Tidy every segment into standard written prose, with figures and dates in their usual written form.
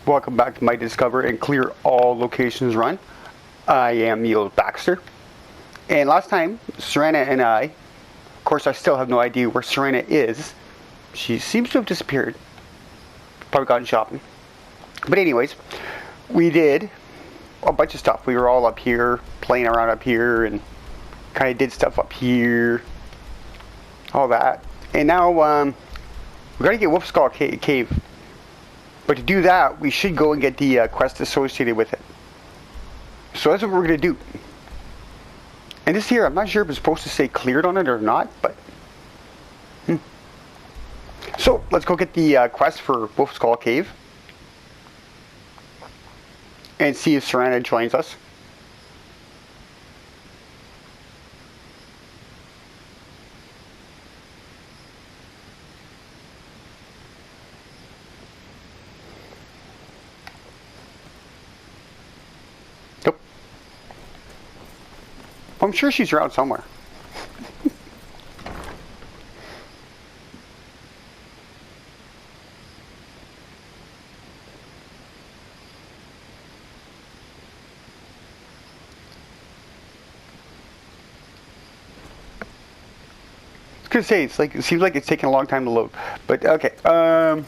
Welcome back to my Discover and Clear All Locations run. I am Ye-Old-Baxter. And last time, Serana and I, of course I still have no idea where Serana is. She seems to have disappeared. Probably gone shopping. But anyways, we did a bunch of stuff. We were all up here, playing around up here, and kind of did stuff up here. All that. And now, we gotta get Wolf Skull Cave. But to do that, we should go and get the quest associated with it. So that's what we're going to do. And this here, I'm not sure if it's supposed to say cleared on it or not, but... So, let's go get the quest for Wolf Skull Cave. And see if Serana joins us. I'm sure she's around somewhere. I was gonna say it seems like it's taking a long time to load, but okay. Oh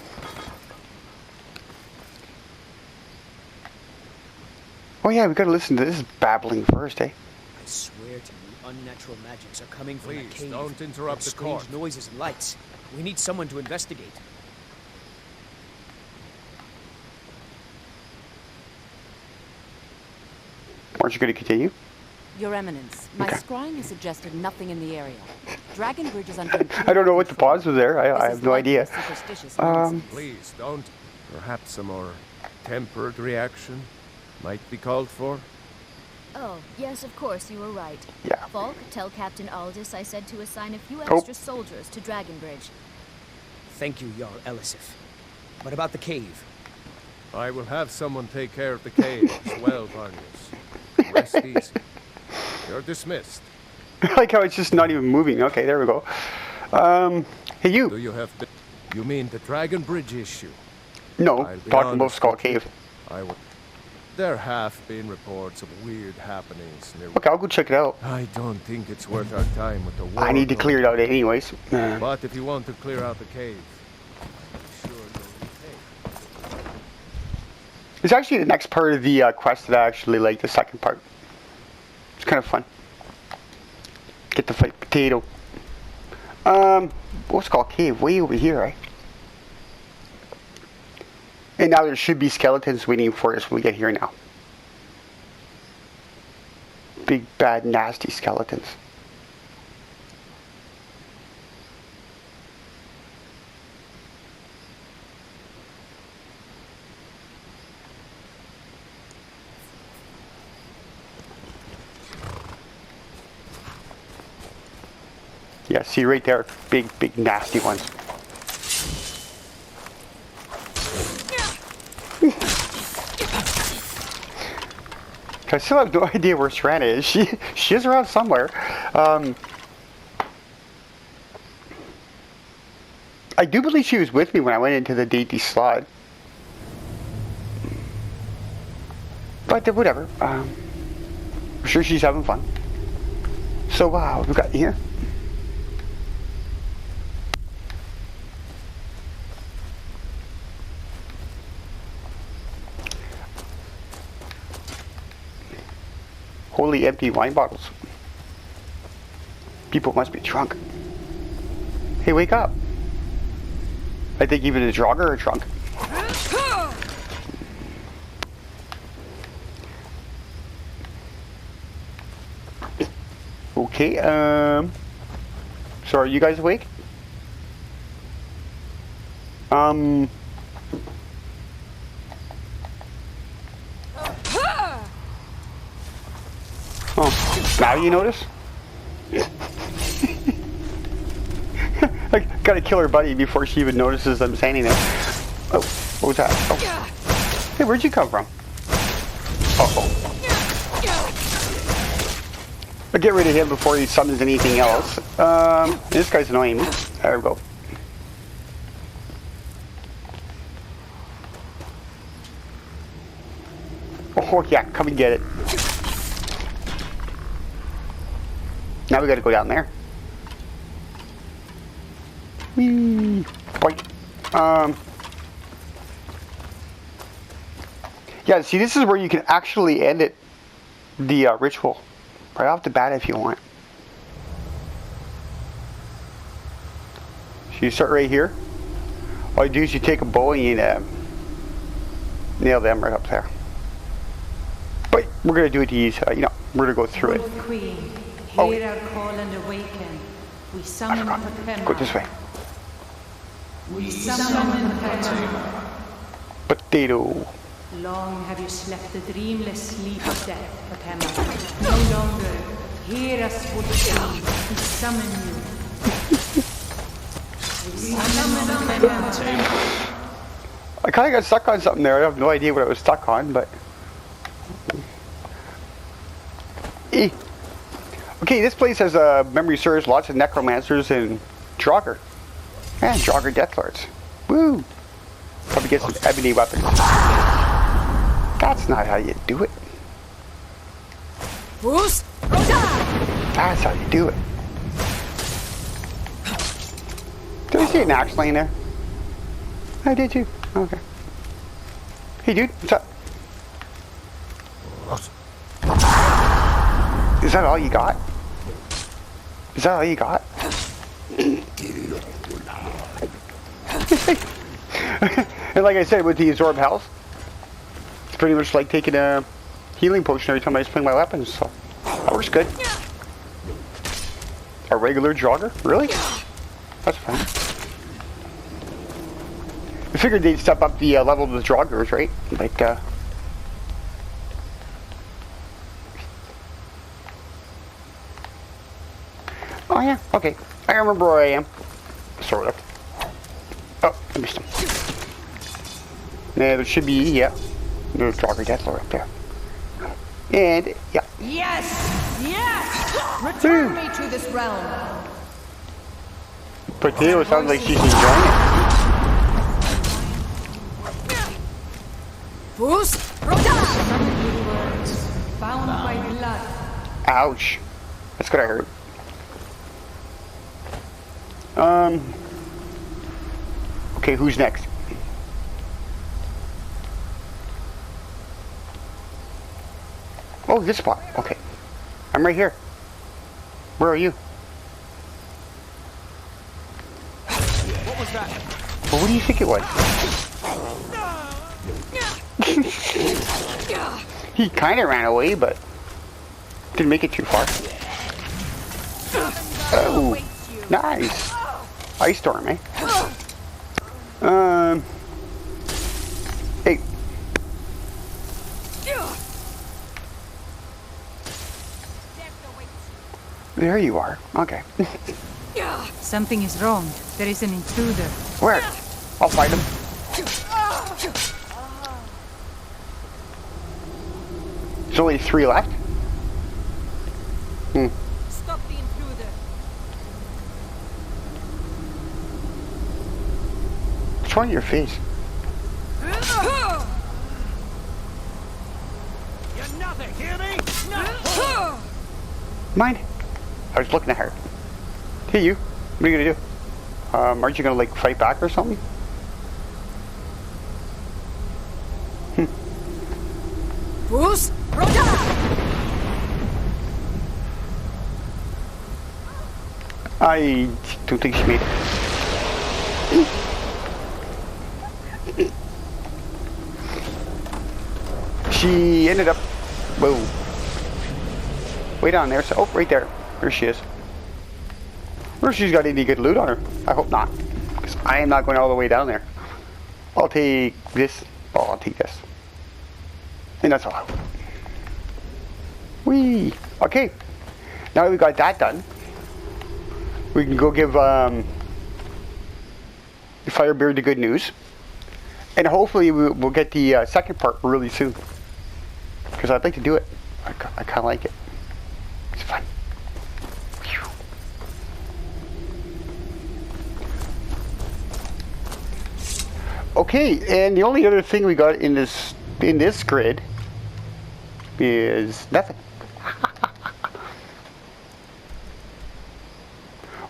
yeah, we gotta listen to this babbling first, eh? I swear to you, unnatural magics are coming from Please, that cave. don't interrupt the strange court. noises and lights. We need someone to investigate. Aren't you going to continue? Your Eminence, my scrying has suggested nothing in the area. Dragon Bridge is under... I don't know what the pause was there. I have no idea. Please, don't. Perhaps a more tempered reaction might be called for. Oh, yes, of course, you were right. Yeah. Falk, tell Captain Aldous I said to assign a few extra soldiers to Dragon Bridge. Thank you, Jarl Elisif. What about the cave? I will have someone take care of the cave as well, Varnius. Rest easy. You're dismissed. I like how it's just not even moving. Okay, there we go. Hey, you. Do you have... You mean the Dragon Bridge issue? No, talking about Skull Cave. There have been reports of weird happenings near... Okay, I'll go check it out. I don't think it's worth our time with the war. I need to clear it out anyways. But if you want to clear out the cave, I'm sure you'll repay. It's actually the next part of the quest that I actually like, the second part. It's kind of fun. Get to fight Potato. What's called cave? Way over here, right? And now there should be skeletons waiting for us when we get here now. Big, bad, nasty skeletons. Yeah, see right there, big, big, nasty ones. I still have no idea where Serana is. She is around somewhere. I do believe she was with me when I went into the D&D slot. But whatever. I'm sure she's having fun. So wow, what we got here? Wholly empty wine bottles. People must be drunk. Hey, wake up. I think even a drogger are drunk. Okay, so are you guys awake? Oh, now you notice? I gotta kill her buddy before she even notices I'm standing there. Oh, what was that? Oh. Hey, where'd you come from? Uh-oh. I'll get rid of him before he summons anything else. This guy's annoying me. There we go. Oh yeah, come and get it. Now we gotta go down there. Whee! Boink. Yeah, see, this is where you can actually end it, the ritual, right off the bat if you want. So you start right here. All you do is you take a bow and you nail them right up there. But we're gonna do it easy. We're gonna go through it. Queen, Oh, hear our call and awaken. We summon Pema. Go this way. We summon Pema. Potato. Long have you slept the dreamless sleep of death, Pema. No longer. Hear us, would queen. We summon you. We summon Pema. I kind of got stuck on something there. I have no idea what I was stuck on, but... Okay, this place has, memory serves, lots of necromancers and Draugr. Yeah, Draugr Deathlords. Woo! Probably get some ebony weapons. That's not how you do it. That's how you do it. Did I see an axe laying there? I did too. Okay. Hey dude, what's up? Is that all you got? Is that all you got? And like I said, with the absorb health, it's pretty much like taking a healing potion every time I swing my weapons, so that works good. A regular jogger? Really? That's fine. I figured they'd step up the level of the joggers, right? Like, oh yeah, okay. I remember where I am. Sort of. Oh, I missed him. Yeah, there should be, yeah. There's Draugr Deathlord up there. And, yeah. Yes! Yes! Return me to this realm. Potato sounds like she's enjoying it. Bound by blood. Ouch. That's what I heard. Okay, who's next? Oh, this spot. Okay. I'm right here. Where are you? What was that? Well, what do you think it was? He kind of ran away, but didn't make it too far. Oh, nice. Ice storm, eh? Hey. There you are. Okay. Something is wrong. There is an intruder. Where? I'll fight him. There's only 3 left? Stop the intruder. What's wrong with your face? You're nothing, hear me? No. Mine? I was looking at her. Hey, you. What are you gonna do? Aren't you gonna, like, fight back or something? I don't think she made it. She ended up... Whoa. Way down there. So, oh, right there. There she is. I wonder if she's got any good loot on her. I hope not. Because I am not going all the way down there. I'll take this. Oh, I'll take this. And that's all. Whee! Okay. Now that we got that done, we can go give the Firebeard the good news. And hopefully we'll get the second part really soon. Because I'd like to do it. I kind of like it. It's fun. Whew. Okay, and the only other thing we got in this grid is nothing.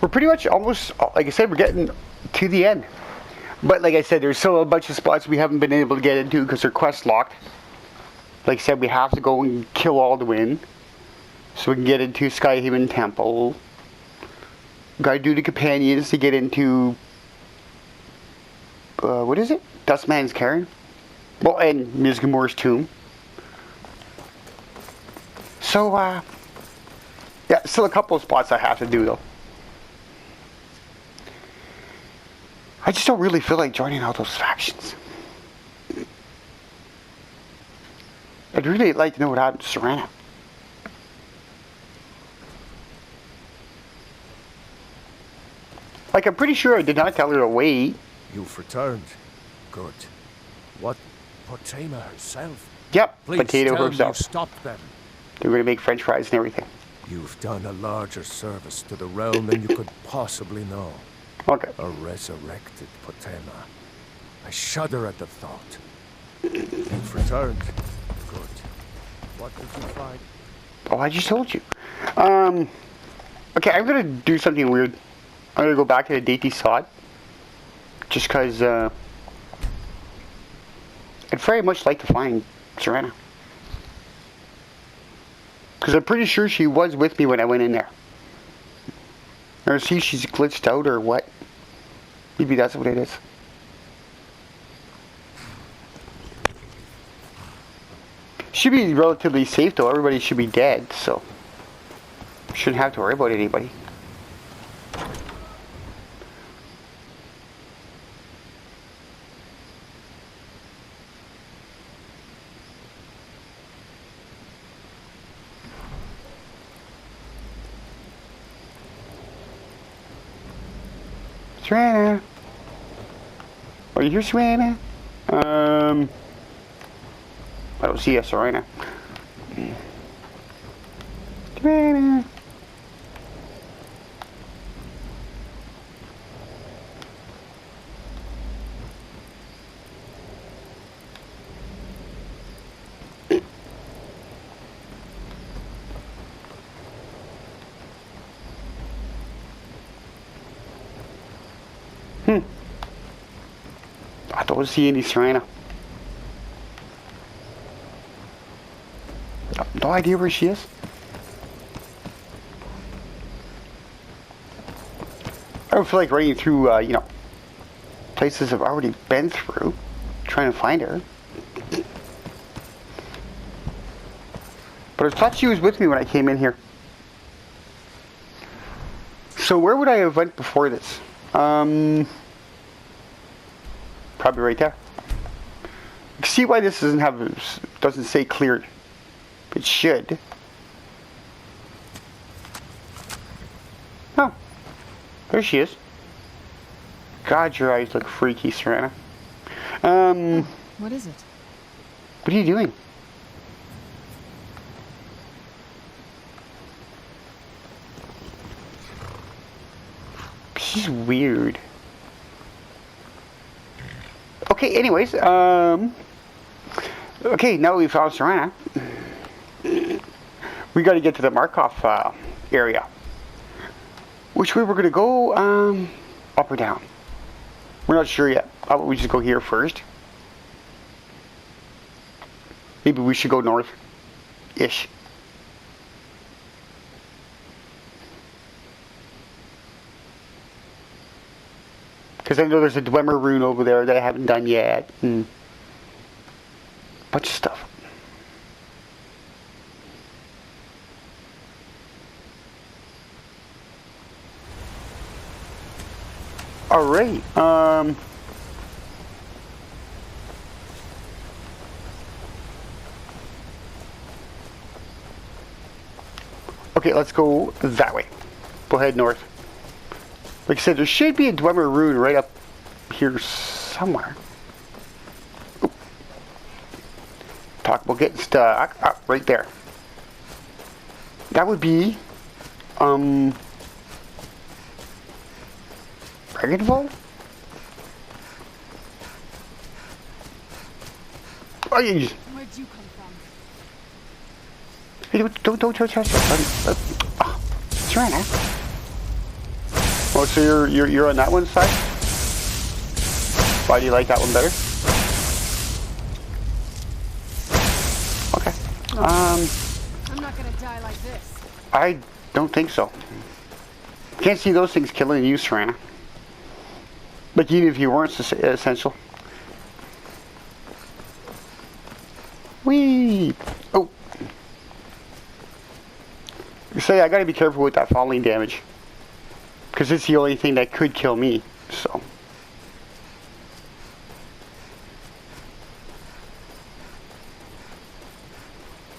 We're pretty much almost, like I said, we're getting to the end. But like I said, there's still a bunch of spots we haven't been able to get into because they're quest locked. Like I said, we have to go and kill Alduin so we can get into Skyrim Temple. Gotta do the companions to get into, what is it? Dustman's Cairn? Well, and Mizgamor's tomb. So, yeah, still a couple of spots I have to do though. I just don't really feel like joining all those factions. I'd really like to know what happened to Serana. Like, I'm pretty sure I did not tell her to wait. You've returned. Good. What? Potema herself? Yep, Please Potato tell me herself. you stopped them. They were going to make French fries and everything. You've done a larger service to the realm than you could possibly know. Okay. A resurrected Potema. I shudder at the thought. You've returned. Good. What did you find? Oh, I just told you. Okay, I'm going to do something weird. I'm going to go back to the date sod. Just because, I'd very much like to find Serana. Because I'm pretty sure she was with me when I went in there. Or see if she's glitched out or what. Maybe that's what it is. Should be relatively safe though. Everybody should be dead, so shouldn't have to worry about anybody. Serana. Are you here, Serana? I don't see a Serana. Serana. I don't see any Serana. No idea where she is. I don't feel like running through, you know, places I've already been through, trying to find her. But I thought she was with me when I came in here. So where would I have went before this? Probably right there. You can see why this doesn't say cleared. It should. Oh, there she is. God, your eyes look freaky, Serana. What is it? What are you doing? She's weird. Okay, anyways, okay, now we found Serana. We got to get to the Markarth area. Which way we're going to go, up or down? We're not sure yet. How about we just go here first? Maybe we should go north-ish. Because I know there's a Dwemer rune over there that I haven't done yet. Bunch of stuff. Alright, okay, let's go that way. We'll head north. Like I said, there should be a Dwemer rune right up here somewhere. Oop. Talk about getting stuck. Ah, right there. That would be, Dragonfall? Oh, yeah. Where'd you come from? Hey, don't touch that. Oh, Serana. Oh, so you're on that one side? Why do you like that one better? Okay. I'm not gonna die like this. I don't think so. Can't see those things killing you, Serana. Like, even if you weren't essential. Whee! Oh. So yeah, I gotta be careful with that falling damage. Because it's the only thing that could kill me, so.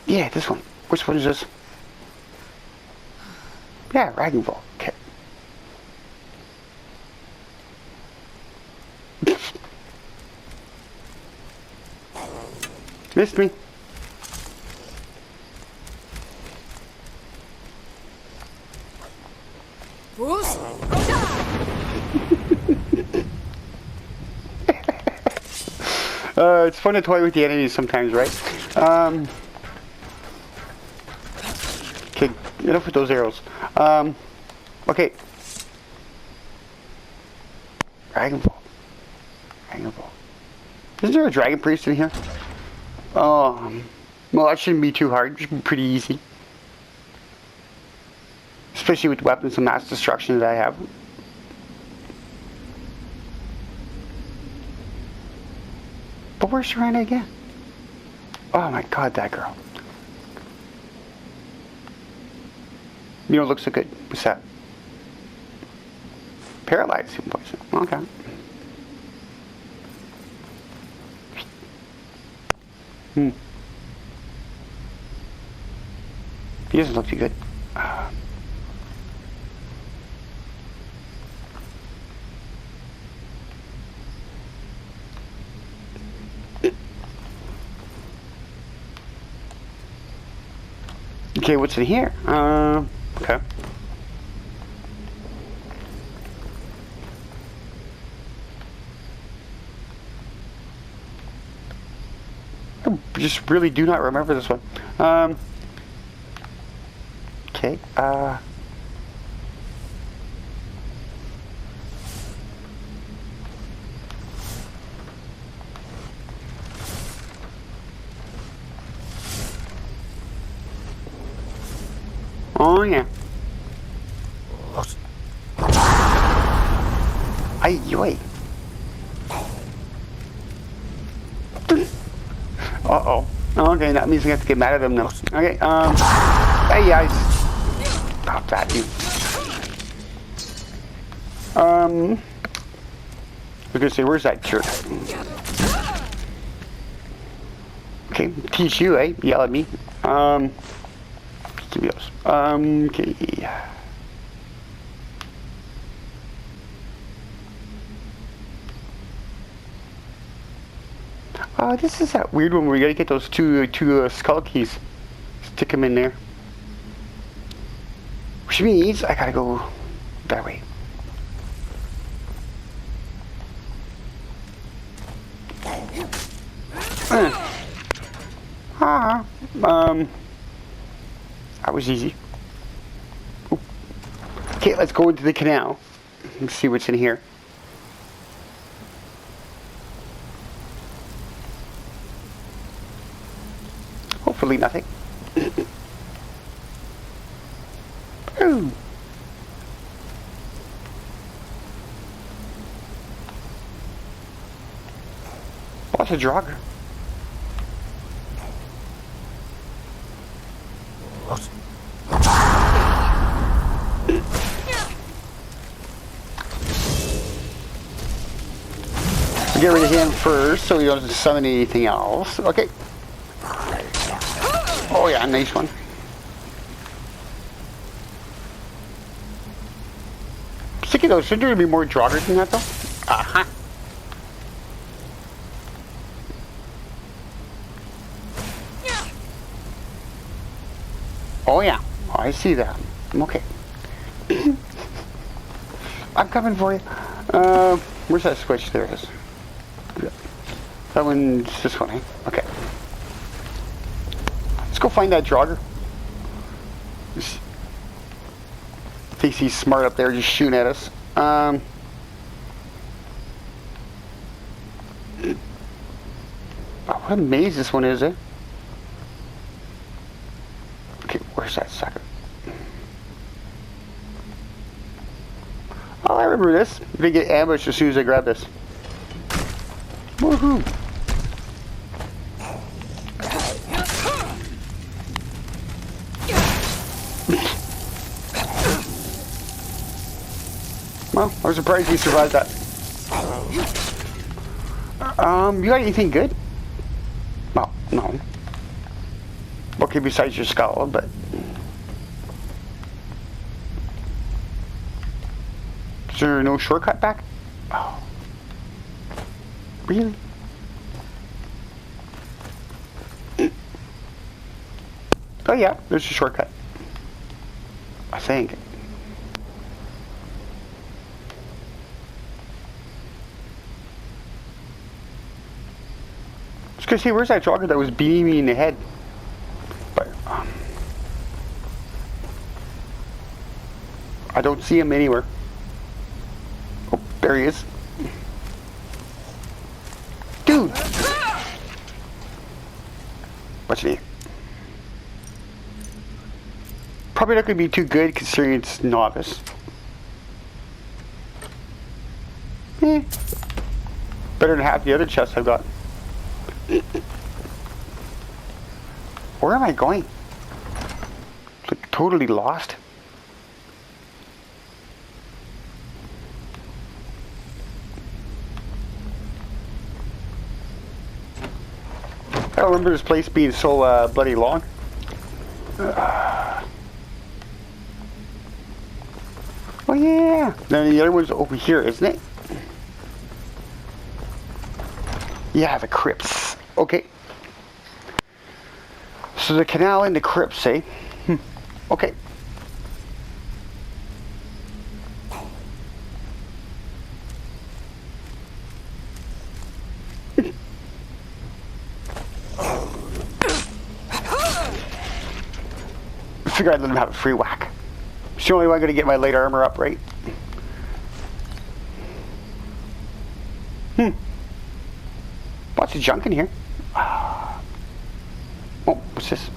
Yeah, this one. Which one is this? Yeah, Dragon Ball. Okay. Missed me. Bruce? It's fun to toy with the enemies sometimes, right? Okay, enough with those arrows. Okay. Dragon Ball. Dragon Ball. Isn't there a Dragon Priest in here? Well, that shouldn't be too hard. It should be pretty easy. Especially with weapons of mass destruction that I have. But where's Serana again? Oh my god, that girl. You know, it looks so good. What's that? Paralyzed poison. Okay. He doesn't look too good. Okay, what's in here? Okay. I just really do not remember this one. Okay, oh yeah. Ay, yoy. Uh-oh. Okay, that means we have to get mad at them now. Okay, hey guys. Stop that, you. I was gonna say, where's that jerk? Okay, teach you, eh? Yell at me. Give me those. Okay. This is that weird one where we gotta get those two skull keys. Stick them in there. Which means I gotta go that way. That was easy. Ooh. Okay, let's go into the canal and see what's in here. Hopefully nothing. Ooh. Lots of Draugr. Get rid of him first so he doesn't summon anything else. Okay. Oh yeah, nice one. Sticky though, shouldn't there be more Draugr than that though? Uh-huh. Oh yeah, oh, I see that. I'm okay. I'm coming for you. Where's that switch? There it is. That one's this one, eh? Okay. Let's go find that Draugr. Thinks he's smart up there, just shooting at us. What a maze this one is, eh? Okay, where's that sucker? Oh, I remember this. I'm gonna get ambushed as soon as I grab this. Woohoo! Well, I was surprised he survived that. You got anything good? Well, no. Okay, besides your skull, but... Is there no shortcut back? Oh. Really? Oh yeah, there's a shortcut. I think. I was gonna say, where's that jogger that was beating me in the head? But I don't see him anywhere. Oh, there he is. Dude! What's your name? Probably not gonna be too good considering it's novice. Better than half the other chests I've got. Where am I going? Like totally lost. I don't remember this place being so bloody long. Oh yeah. Then the other one's over here, isn't it? Yeah, the crypts. Okay. So the canal and the crypts, eh? Okay. I figure I'd let him have a free whack. It's the only way I'm going to get my light armor up, right? Lots of junk in here. Oh, what's this?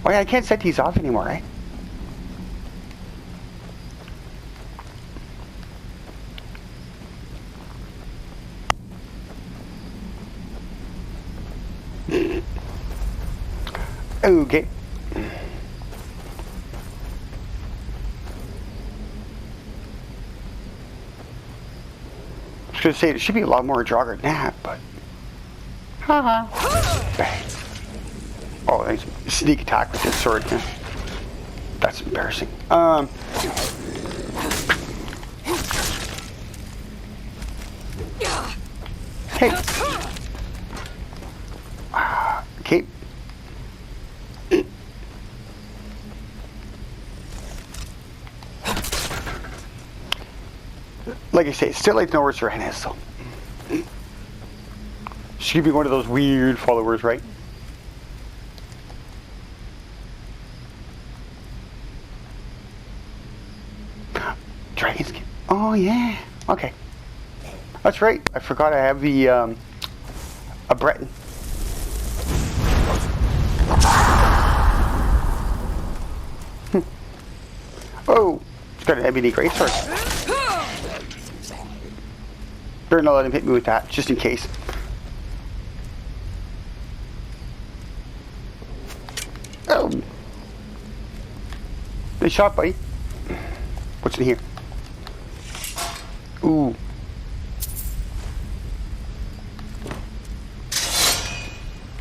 Oh yeah, I can't set these off anymore, right? Okay. I was going to say, there should be a lot more jogger than that, but... Haha. Oh, nice sneak attack with this sword. Yeah. That's embarrassing. Hey. Okay. Like I say, still like to know where Serana is, so. She could be one of those weird followers, right? Dragon skin. Oh yeah. Okay. That's right. I forgot I have the a Breton. Oh, it's got an ebony greatsword. Better not let him hit me with that, just in case. Oh. Nice shot, buddy. What's in here? Ooh.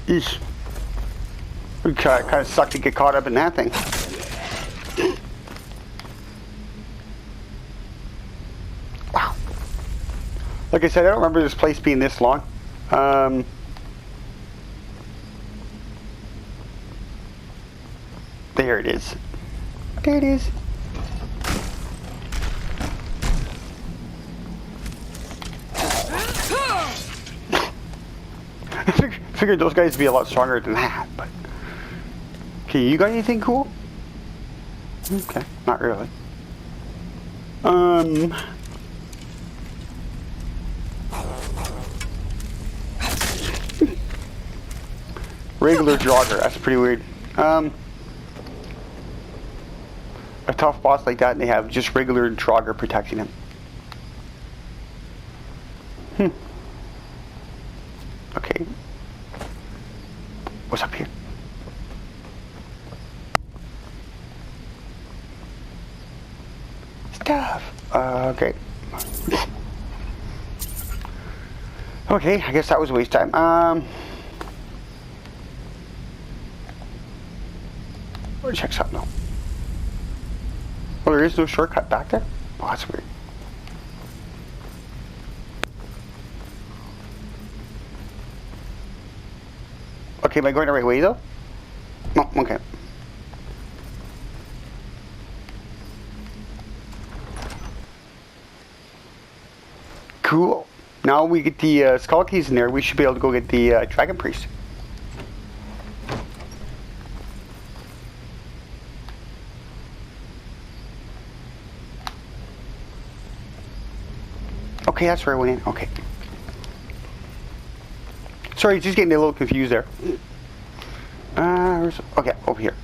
Eesh. It kind of sucked to get caught up in that thing. Wow. Like I said, I don't remember this place being this long. There it is. There it is. I figured those guys would be a lot stronger than that, but... Okay, you got anything cool? Okay, not really. Regular jogger, that's pretty weird. A tough boss like that and they have just regular jogger protecting him. Okay. What's up here? Stuff. Okay. Okay, I guess that was a waste of time. Or check something out. Oh, there is no shortcut back there? Oh, that's weird. Okay, am I going the right way though? No, okay. Cool. Now we get the skull keys in there, we should be able to go get the dragon priest. Okay, that's where I went in. Okay. Sorry, just getting a little confused there. Okay, over here.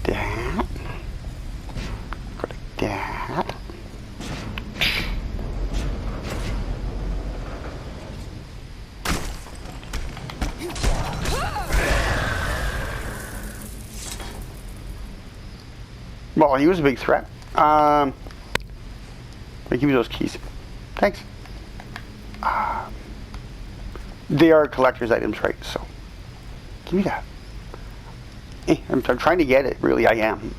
That. Go like that. Well, he was a big threat. Give me those keys. Thanks. They are collector's items, right? So, give me that. I'm trying to get it. Really, I am.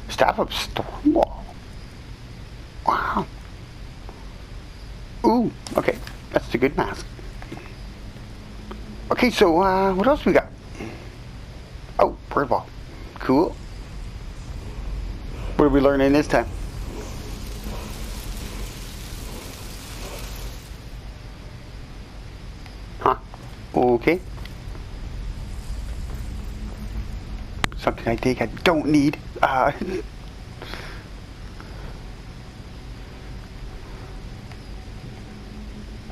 Staff of Stormwall. Wow. Ooh, okay. That's the good mask. Okay, so what else we got? Oh, bird ball. Cool. What are we learning this time? Huh. Okay. Something I think I don't need.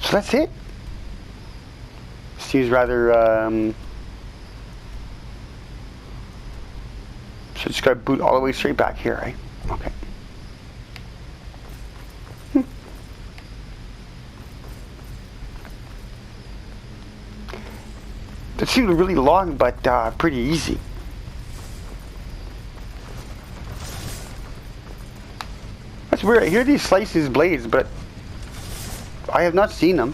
So that's it. Seems rather, so just gotta boot all the way straight back here, right? Okay. It seemed really long, but pretty easy. That's weird. I hear these slices blades, but I have not seen them.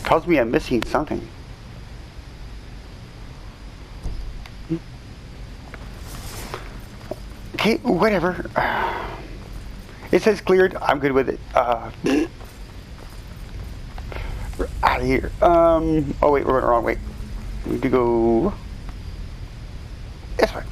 Tells me I'm missing something. Okay, whatever. It says cleared. I'm good with it. We're out of here. Oh wait, we're going the wrong way. We need to go this way.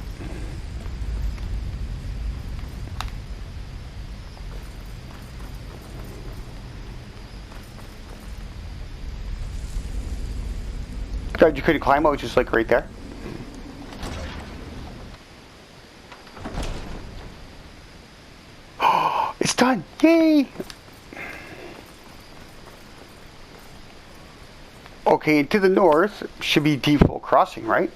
God, you couldn't climb out, just like right there. Oh, it's done! Yay! Okay, to the north should be default crossing, right?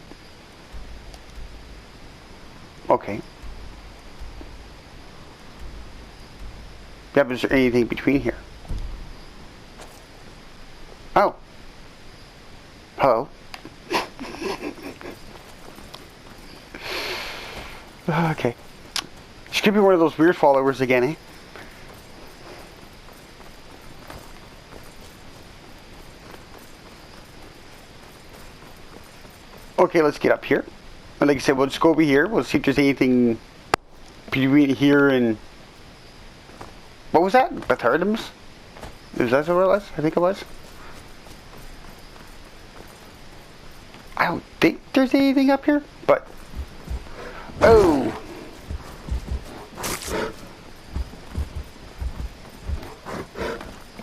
Okay. Yeah, is there anything between here? Oh. Hello. Okay. She could be one of those weird followers again, eh? Okay, let's get up here. And like I said, we'll just go over here. We'll see if there's anything between here and... What was that? Batardums? Is that what it was? I think it was. I don't think there's anything up here, but... Oh!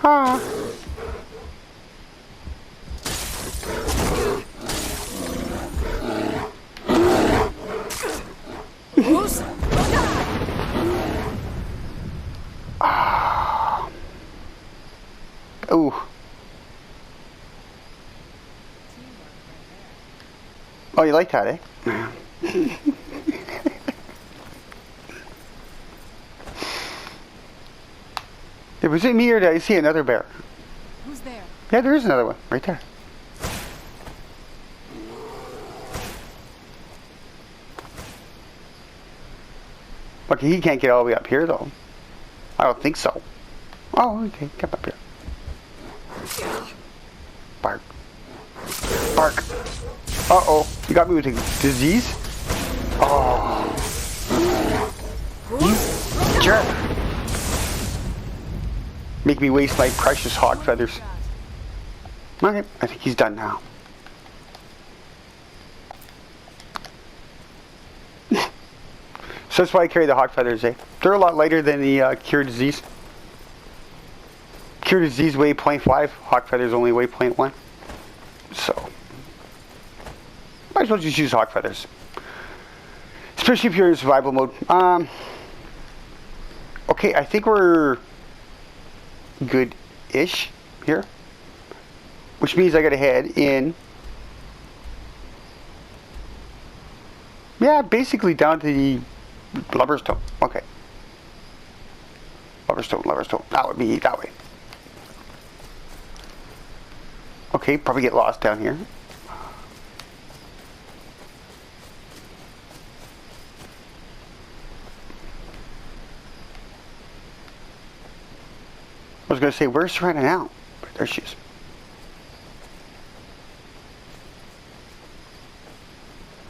Ah! Ooh. Oh, you like that, eh? Was it me or did I see another bear? Who's there? Yeah, there is another one right there. Okay, he can't get all the way up here though. I don't think so. Oh, okay, come up here. Bark. Bark. Uh-oh, you got me with a disease? Oh. You jerk. Make me waste my precious hog feathers. Okay, I think he's done now. So that's why I carry the hog feathers, eh? They're a lot lighter than the cure disease. Cure disease weigh 0.5, hog feathers only weigh 0.1. So, might as well just use hog feathers. Especially if you're in survival mode. Okay, I think we're good-ish here. Which means I gotta head in. Yeah, basically down to the Loverstone. Okay. Loverstone. That would be that way. Okay, probably get lost down here. I was going to say, where's Serana now? There she is.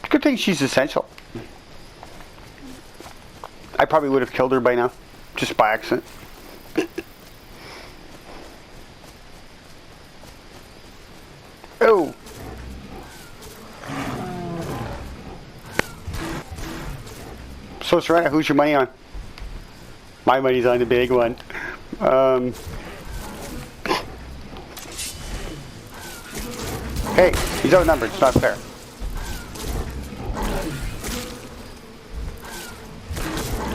Good thing she's essential. I probably would have killed her by now, just by accident. Oh! So Serana, who's your money on? My money's on the big one. Hey, he's outnumbered, it's not fair.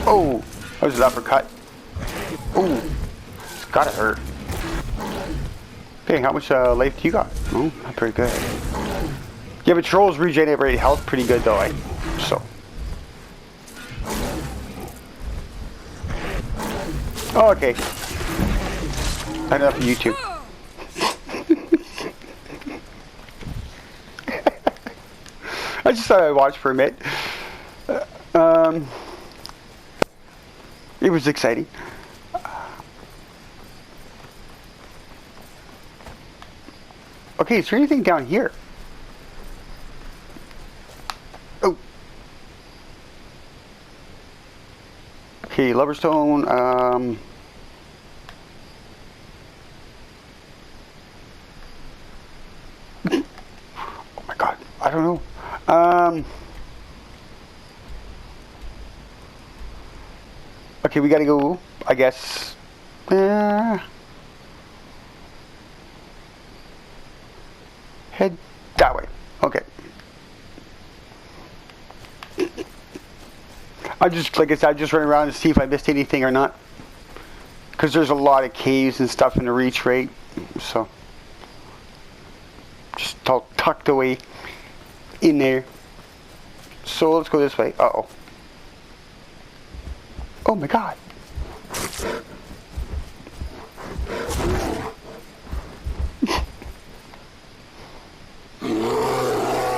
Oh, that was an uppercut. Oh, it's gotta hurt. Okay, how much life do you got? Oh, not very good. Yeah, but trolls regenerate health pretty good though, eh? So. Oh, okay. Enough of you two. I just thought I'd watch for a minute. It was exciting. Okay, is there anything down here? Oh. Okay, Loverstone, oh my god, I don't know. Okay, we gotta go, I guess. Head that way. Okay. I just, like I said, I just ran around to see if I missed anything or not. Because there's a lot of caves and stuff in the reach, right? So, just all tucked away in there. So let's go this way. Uh-oh. Oh my god.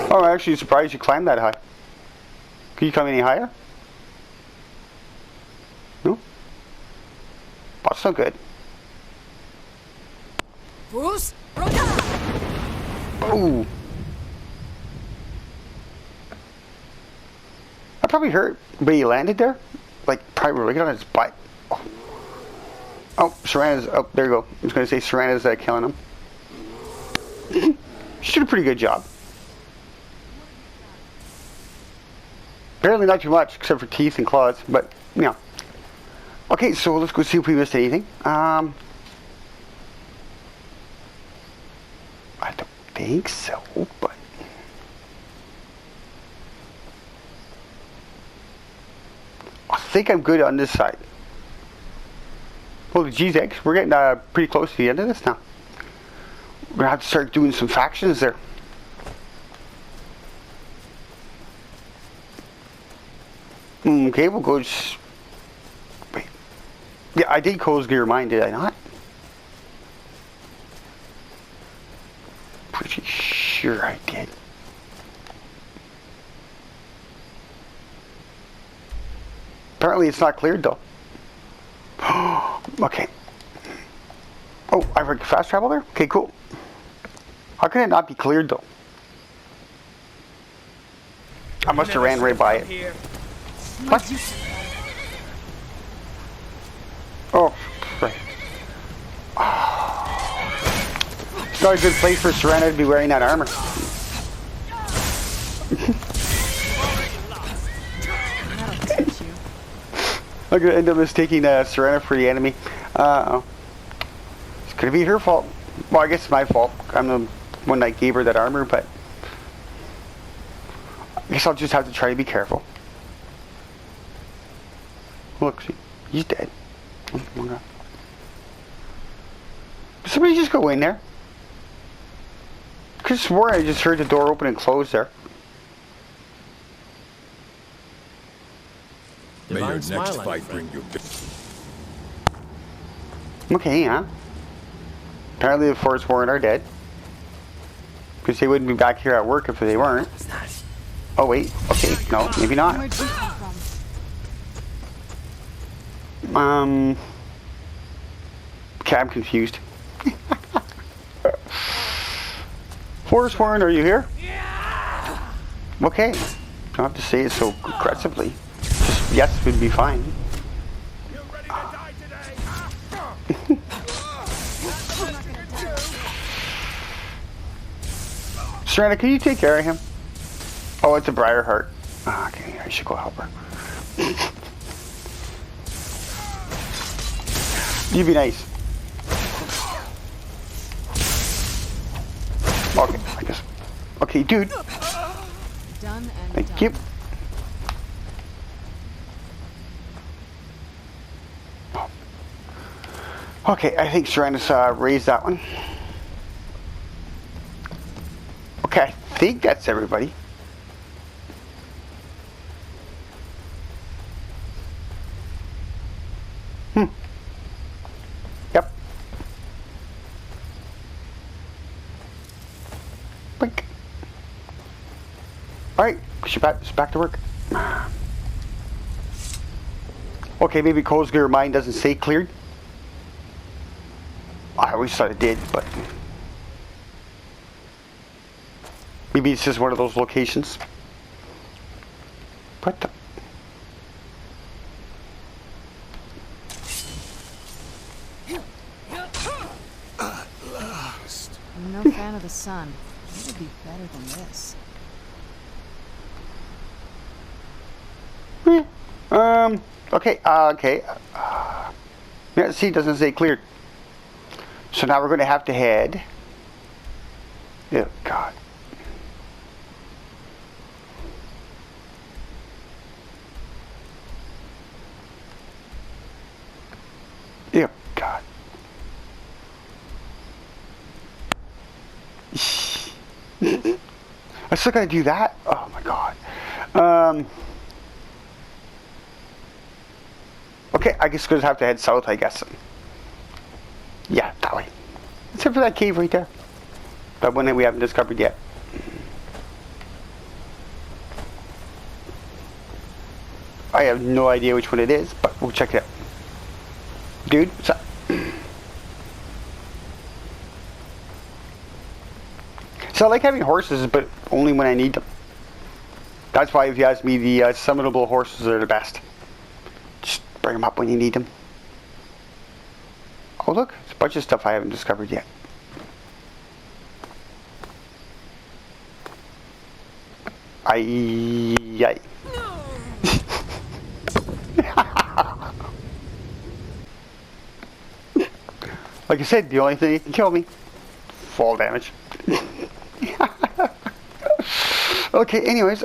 Oh, I'm actually surprised you climbed that high. Can you climb any higher? No? That's so good. Oh. That probably hurt, but he landed there? Like, probably right on his butt. Oh, Serana's, oh, there you go. I was going to say Serana's killing him. She did a pretty good job. Apparently not too much, except for teeth and claws, but, you know. Okay, so let's go see if we missed anything. I don't think so, but... I think I'm good on this side. Holy geez, eggs. We're getting pretty close to the end of this now. We're gonna have to start doing some factions there. Okay, we'll go. Wait. Yeah, I did close gear mine, did I not? Pretty sure I did. Apparently it's not cleared though. Okay. Oh, I have fast travel there? Okay, cool. How can it not be cleared though? I must have ran right by it. What? Oh, right. It's not a good place for Serana to be wearing that armor. I'm gonna end up mistaking Serana for the enemy. It's gonna be her fault. Well, I guess it's my fault. I'm the one that gave her that armor, but I guess I'll just have to try to be careful. Look, see, he's dead. Oh my God. Did somebody just go in there? I could have sworn I just heard the door open and close there. May your next fight bring you. Okay, yeah. Apparently the Forsworn are dead. Because they wouldn't be back here at work if they weren't. Oh wait, okay, no, maybe not. Okay, I'm confused. Forsworn, are you here? Okay. Don't have to say it so aggressively. Just yes would be fine. You ready to die today? Serana, can you take care of him? Oh, it's a Briarheart. Oh, okay, I should go help her. You be nice. Okay, I guess. Okay, dude. Done and Thank done. you. Okay, I think Serana's raised that one. Okay, I think that's everybody. Yep. Blink. Alright, it's back to work. Okay, maybe Cole's gear mine doesn't say cleared. I always thought it did, but maybe it's just one of those locations. What the? I'm no fan of the sun. It would be better than this. Okay, okay. Yeah, see, it doesn't say cleared. So now we're going to have to head. Oh, God. Oh, God. I still got to do that? Oh, my God. Okay, I guess we're going to have to head south, I guess. Yeah, that way. Except for that cave right there. That one that we haven't discovered yet. I have no idea which one it is, but we'll check it out. Dude, what's up? So I like having horses, but only when I need them. That's why, if you ask me, the summonable horses are the best. Just bring them up when you need them. Oh look, there's a bunch of stuff I haven't discovered yet. Aye. Like I said, the only thing that can kill me, fall damage. Okay, anyways,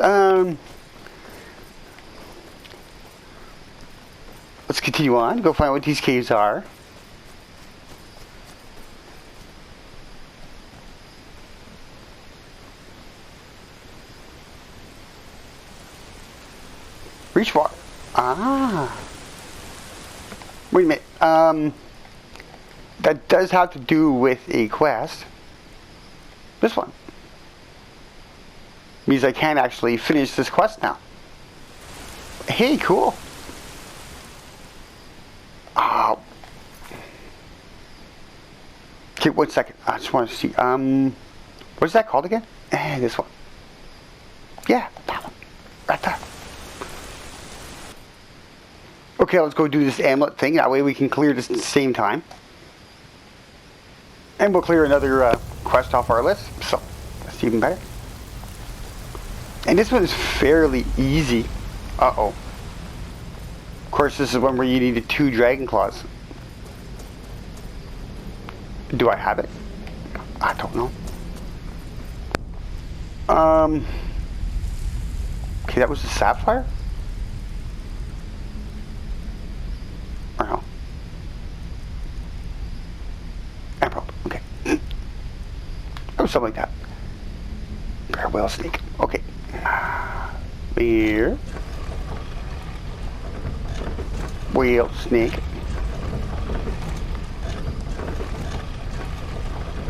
let's continue on. Go find what these caves are. Reach water. Ah. Wait a minute. That does have to do with a quest. This one. Means I can actually finish this quest now. Hey, cool. Okay, 1 second. I just want to see. What's that called again? This one. Yeah, that one. Right there. Okay, let's go do this amulet thing. That way we can clear this at the same time. And we'll clear another quest off our list. So, that's even better. And this one is fairly easy. Uh-oh. Of course, this is one where you needed 2 dragon claws. Do I have it? I don't know. Okay, that was the sapphire? Or no? Emerald, okay. Or something like that. Farewell snake. Okay. Here. Whale snake.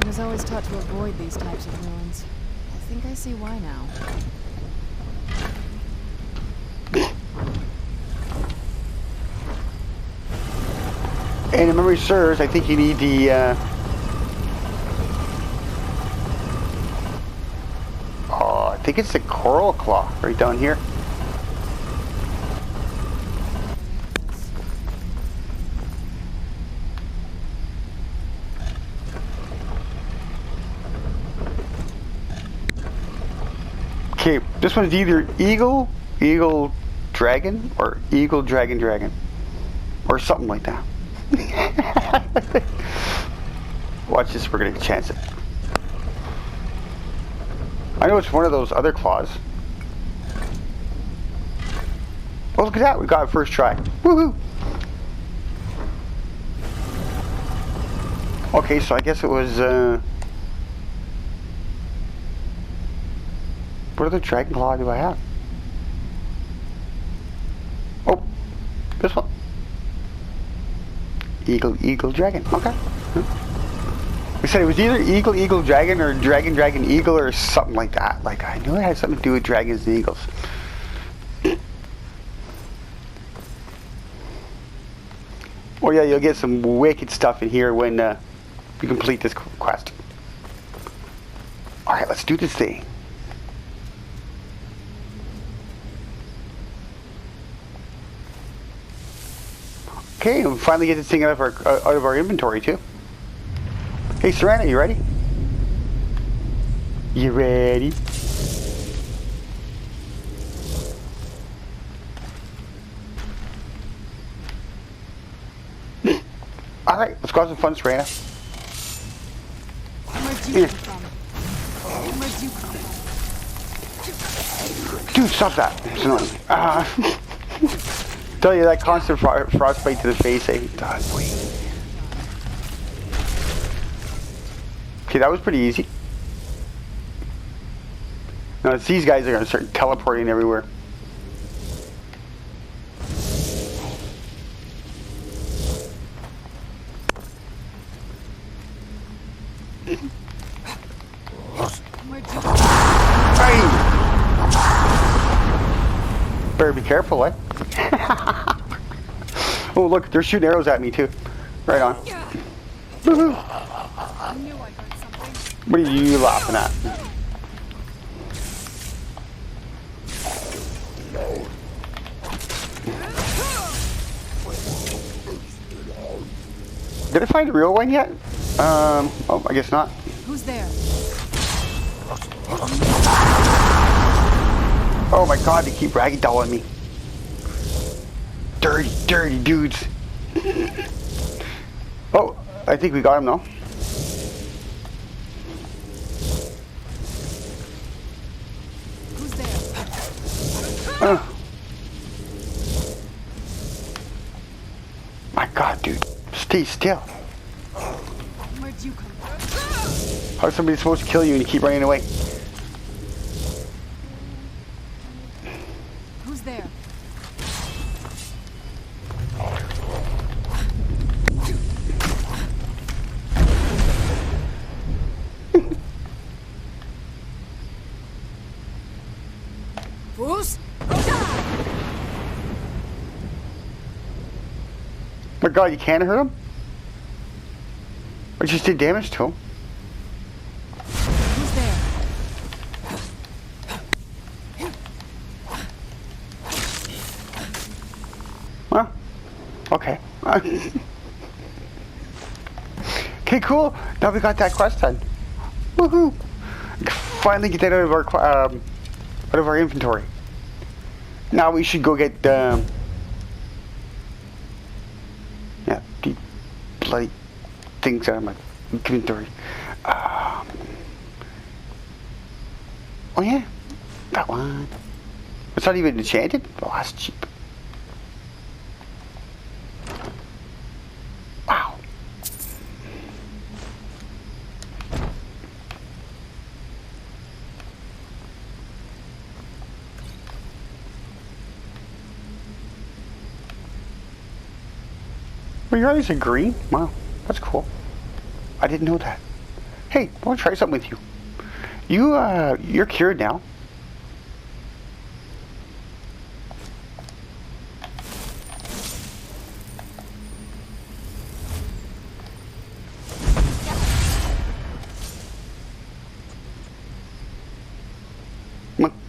I was always taught to avoid these types of ruins. I think I see why now. And if memory serves, I think you need the I think it's the coral claw right down here. Okay, this one's either eagle, dragon, or eagle, dragon, or something like that. Watch this, we're gonna chance it. I know it's one of those other claws. Oh, look at that, we got it first try. Woohoo! Okay, so I guess it was, what other dragon claw do I have? Oh, this one. Eagle, dragon. Okay. We said it was either eagle, dragon, or dragon, eagle, or something like that. Like, I knew it had something to do with dragons and eagles. Oh yeah, you'll get some wicked stuff in here when you complete this quest. Alright, let's do this thing. Okay, and we finally get this thing out of our inventory too. Hey, Serana, you ready? You ready? All right, let's go have some fun, Serana. Where'd you come from? Where'd you come from? Dude, stop that! It's annoying. Tell you that constant frostbite to the face, eh? God, wait. Okay, that was pretty easy. Now it's these guys are gonna start teleporting everywhere. Hey! Better be careful, eh? Oh look, they're shooting arrows at me too. Right on. Woohoo! What are you laughing at? Did I find a real one yet? Oh, I guess not. Who's there? Oh my god, they keep ragdolling me. Dirty dudes. Oh, I think we got him though. Who's there? God, dude. Stay still. Where'd you come from? How's somebody supposed to kill you and you keep running away? Who's there? Bruce? My God, you can't hurt him? I just did damage to him. Who's there? Well, okay. Okay, cool. Now we got that quest done. Woohoo! Finally get that out of our inventory. Now we should go get yeah, the bloody things out of my inventory. Oh yeah, that one. It's not even enchanted. Oh, that's cheap. Wow. Well, your eyes are green? Wow, that's cool. I didn't know that. Hey, I want to try something with you. You're cured now.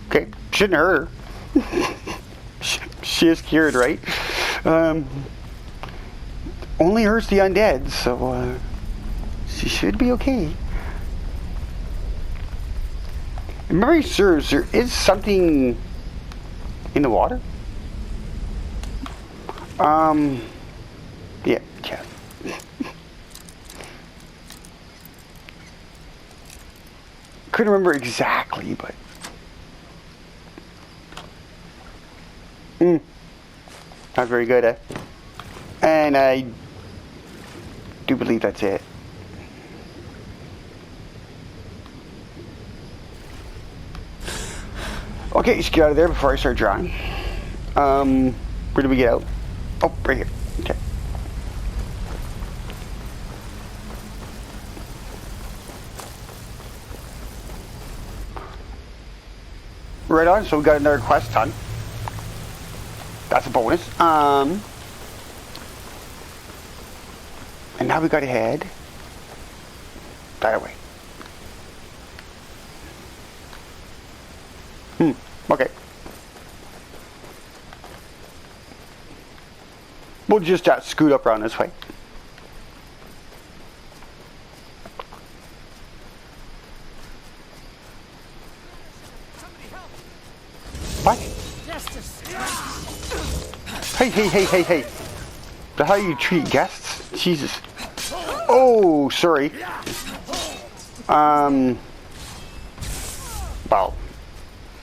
Okay, shouldn't hurt her. She is cured, right? Only hurts the undead, so she should be okay. If memory serves, there is something in the water. Yeah. Couldn't remember exactly, but not very good, eh? And I do believe that's it. Okay, just get out of there before I start drawing. Where do we get out? Oh, right here. Okay. Right on, so we got another quest done. That's a bonus. And now we gotta head that way. Okay. We'll just scoot up around this way. What? Hey. That's how you treat guests? Jesus. Oh, sorry. Well,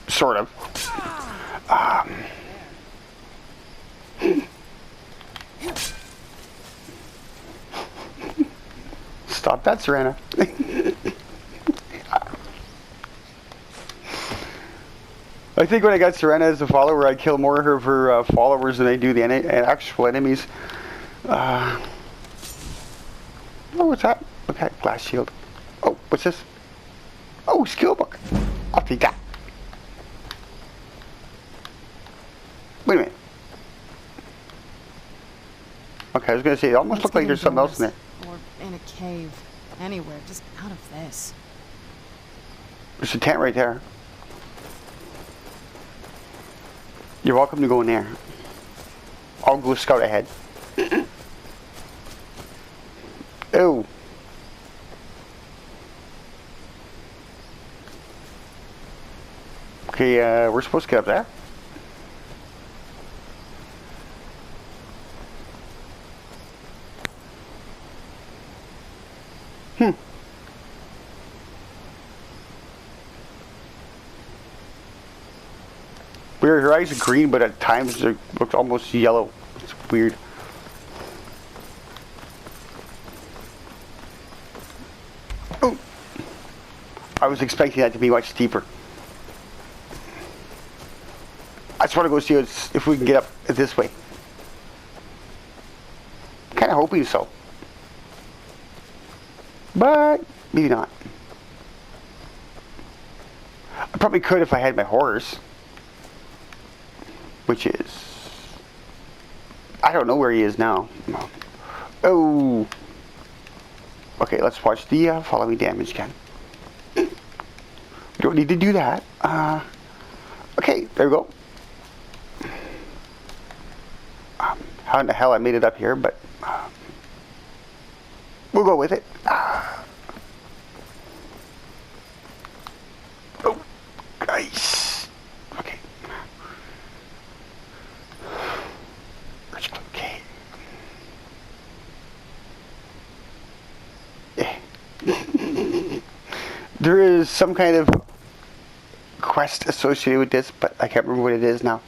sort of. Stop that, Serana. I think when I got Serana as a follower, I kill more of her followers than I do the actual enemies. Oh, what's that? Okay, glass shield. Oh, what's this? Oh, skill book. I'll take that. Wait a minute. Okay, I was going to say, it almost looked like there's something else in there. Or in a cave. Anywhere, just out of this. There's a tent right there. You're welcome to go in there. I'll go scout ahead. Oh. Okay, we're supposed to get up there. Weird, her eyes are green, but at times they look almost yellow. It's weird. I was expecting that to be much steeper. I just want to go see if we can get up this way. Kind of hoping so. But maybe not. I probably could if I had my horse. Which is... I don't know where he is now. Oh. Okay, let's watch the following damage again. We don't need to do that. Okay, there we go. How in the hell I made it up here, but we'll go with it. Oh, nice. Okay. Okay. There is some kind of quest associated with this, but I can't remember what it is now.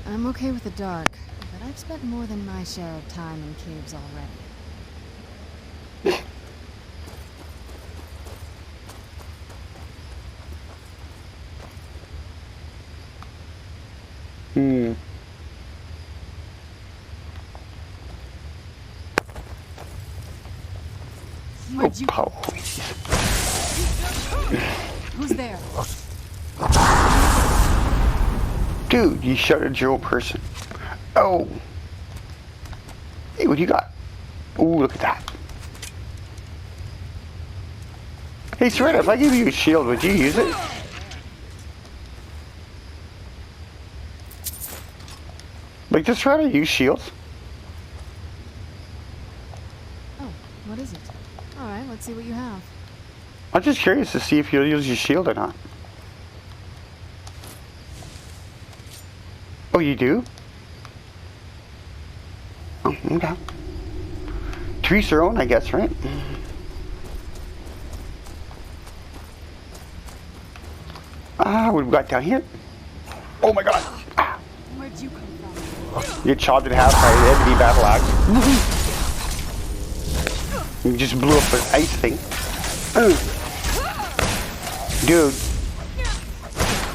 I'm okay with the dark, but I've spent more than my share of time in caves already. Where'd you... Oh, Who's there? dude, you shouted your own person. Oh. Hey, what do you got? Ooh, look at that. Hey, Serena, if I give you a shield, would you use it? Like, does Serena use shields? Oh, what is it? Alright, let's see what you have. I'm just curious to see if you'll use your shield or not. Oh, you do? Oh, okay. To each their own, I guess, right? What have we got down here? Oh my god! Where'd you come from? You get chopped in half by an enemy battle axe. You just blew up an ice thing. Dude.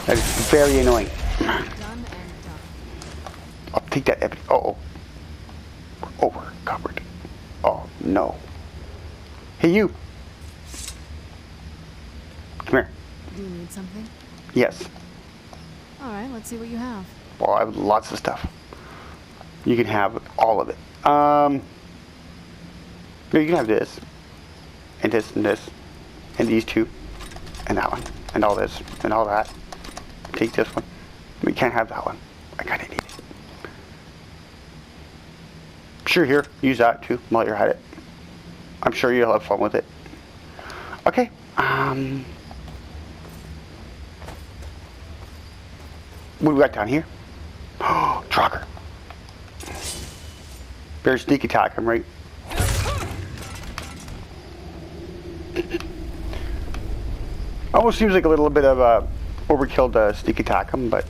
That is very annoying. Done and done. I'll take that ebony. Uh-oh. Oh, we're covered. Oh, no. Hey, you. Come here. Do you need something? Yes. Alright, let's see what you have. Well, I have lots of stuff. You can have all of it. No, you can have this. And this and this. And these two. And that one. And all this. And all that. Take this one. We can't have that one. I kind of need it. Sure, here. Use that too while you're at it. I'm sure you'll have fun with it. Okay. What do we got down here? Oh, Trucker. Better sneak attack him, right? Almost seems like a little bit of a overkill to sneak attack him, but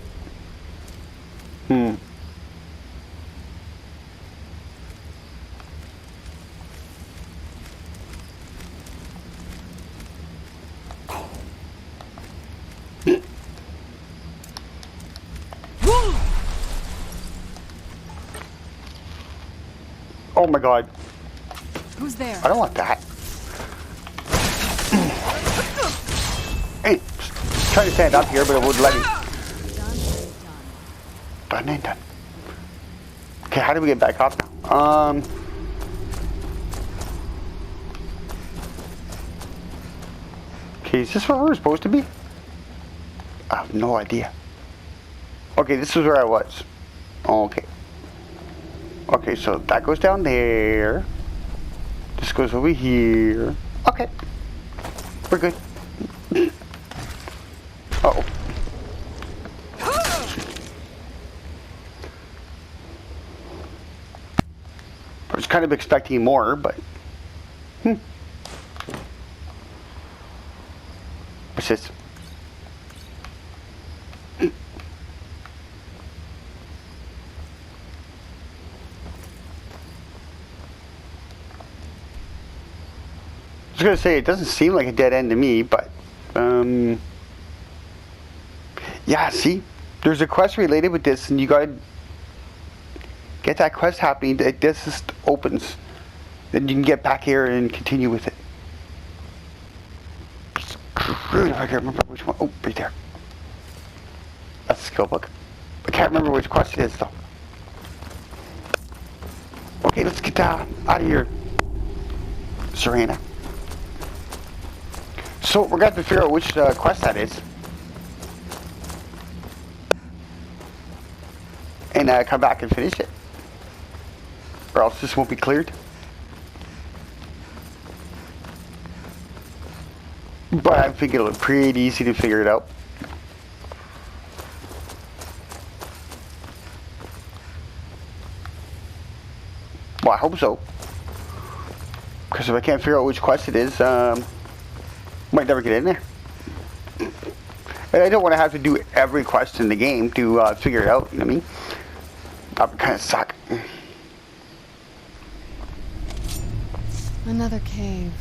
oh my god. Who's there? I don't want that. Hey, trying to stand up here, but it wouldn't let me. Done and done. Okay, how do we get back up now? Okay, is this where we're supposed to be? I have no idea. Okay, this is where I was. Okay. Okay, so that goes down there. This goes over here. Okay. We're good. Uh-oh. I was kind of expecting more, but... What's this? was gonna say, it doesn't seem like a dead end to me, but yeah, see, there's a quest related with this, and you gotta get that quest happening. This just opens, then you can get back here and continue with it. Screw it, I can't remember which one. Oh, right there. That's a skill book. I can't remember which quest it is though. Okay, let's get out of here, Serana. So we're gonna have to figure out which quest that is, and come back and finish it, or else this won't be cleared. But I think it'll be pretty easy to figure it out. Well, I hope so. Because if I can't figure out which quest it is, might never get in there. And I don't want to have to do every quest in the game to figure it out, you know what I mean? That would kind of suck. Another cave.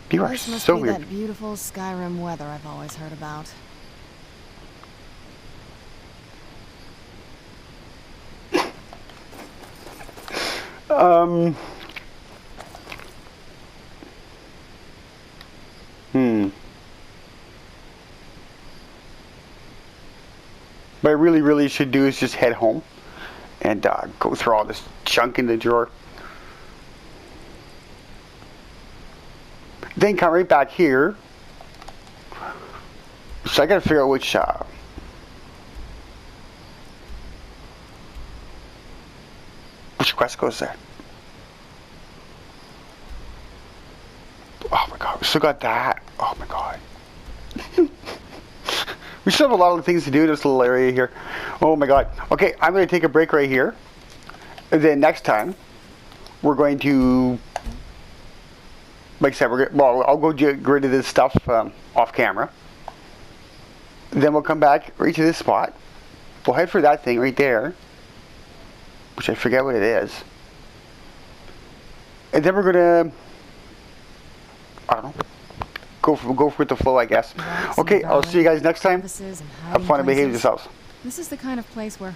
You are This must so be weird. that beautiful Skyrim weather I've always heard about. What I really should do is just head home and go through all this junk in the drawer. Then come right back here. So I gotta figure out which quest goes there. Oh my god, we still got that. Oh my god. We still have a lot of things to do in this little area here. Oh my god. Okay, I'm going to take a break right here. And then next time, we're going to, like I said, I'll go get rid of this stuff off camera. Then we'll come back right to this spot. We'll head for that thing right there, which I forget what it is. And then we're going to, I don't know, go with the flow, I guess. Okay, I'll see you guys next time. Have fun and behave yourselves. This is the kind of place where